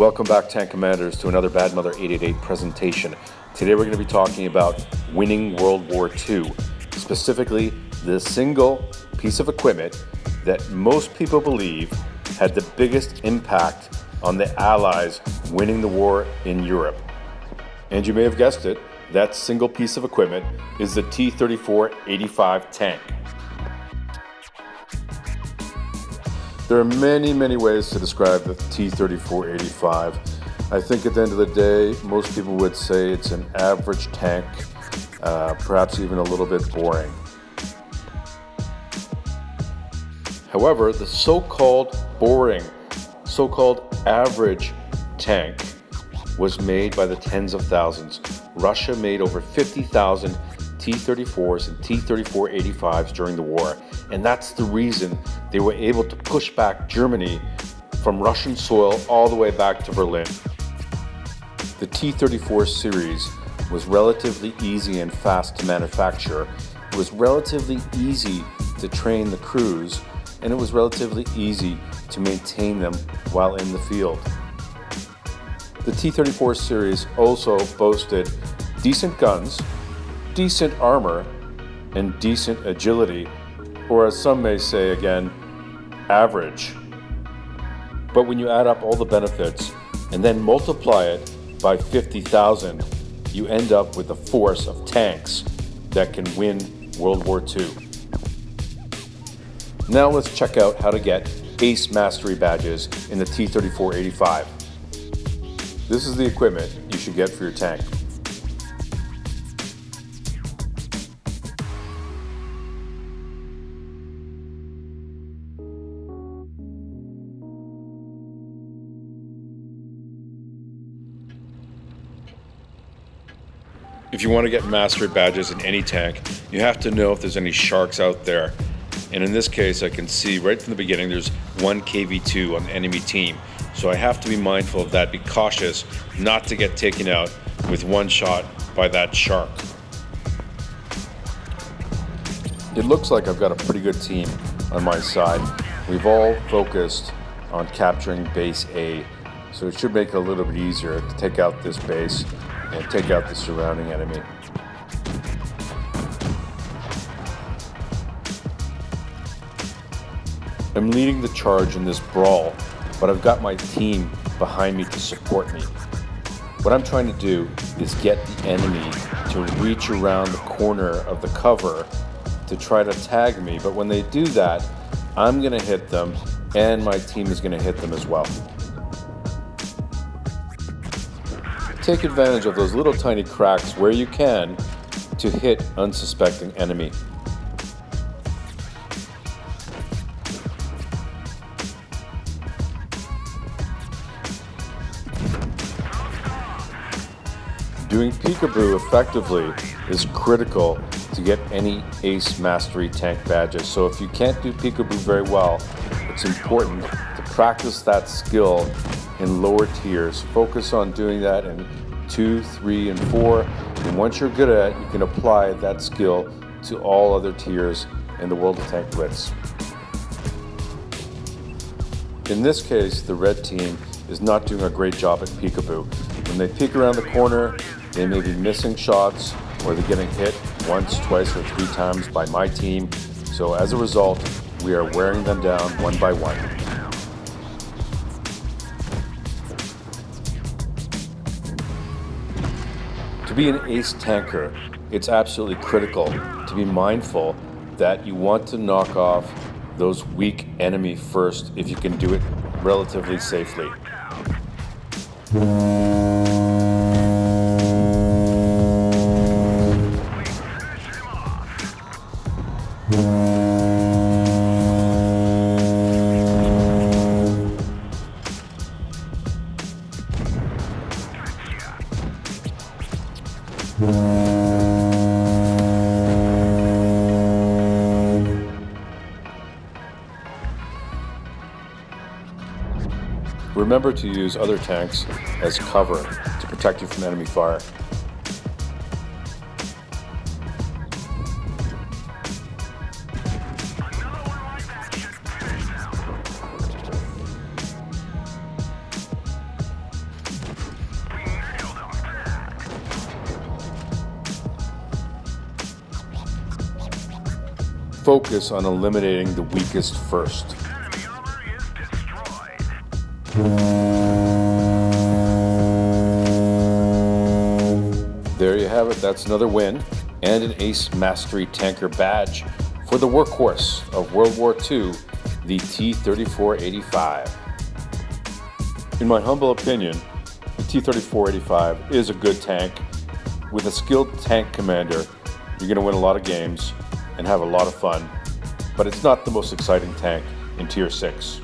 Welcome back, Tank Commanders, to another Bad Mother 888 presentation. Today we're going to be talking about winning World War II, specifically the single piece of equipment that most people believe had the biggest impact on the Allies winning the war in Europe. And you may have guessed it, that single piece of equipment is the T34-85 tank. There are many ways to describe the T34-85. I think at the end of the day, most people would say it's an average tank, perhaps even a little bit boring. However, the so-called boring, so-called average tank was made by the tens of thousands. Russia made over 50,000 T-34s and T-34-85s during the war, and that's the reason they were able to push back Germany from Russian soil all the way back to Berlin. The T-34 series was relatively easy and fast to manufacture. It was relatively easy to train the crews, and it was relatively easy to maintain them while in the field. The T-34 series also boasted decent guns, decent armor, and decent agility, or as some may say again, average. But when you add up all the benefits and then multiply it by 50,000, you end up with a force of tanks that can win World War II. Now let's check out how to get Ace Mastery badges in the T-34-85. This is the equipment you should get for your tank. If you want to get mastery badges in any tank, you have to know if there's any sharks out there. And in this case, I can see right from the beginning there's one KV-2 on the enemy team. So I have to be mindful of that, be cautious not to get taken out with one shot by that shark. It looks like I've got a pretty good team on my side. We've all focused on capturing base A, so it should make it a little bit easier to take out this base and take out the surrounding enemy. I'm leading the charge in this brawl, but I've got my team behind me to support me. What I'm trying to do is get the enemy to reach around the corner of the cover to try to tag me, but when they do that, I'm going to hit them and my team is going to hit them as well. Take advantage of those little tiny cracks where you can to hit unsuspecting enemy. Doing peekaboo effectively is critical to get any Ace Mastery tank badges. So if you can't do peekaboo very well, it's important to practice that skill in lower tiers. Focus on doing that in 2, 3, and 4. And once you're good at it, you can apply that skill to all other tiers in the World of Tank Blitz. In this case, the red team is not doing a great job at peekaboo. When they peek around the corner, they may be missing shots or they're getting hit once, twice, or 3 times by my team. So as a result, we are wearing them down one by one. To be an ace tanker, it's absolutely critical to be mindful that you want to knock off those weak enemy first if you can do it relatively safely. Remember to use other tanks as cover to protect you from enemy fire. focus on eliminating the weakest first. Enemy armor is destroyed. There you have it. That's another win and an Ace Mastery Tanker badge for the workhorse of World War II, the T34-85. In my humble opinion, the T34-85 is a good tank. With a skilled tank commander, you're going to win a lot of games and have a lot of fun, but it's not the most exciting tank in Tier 6.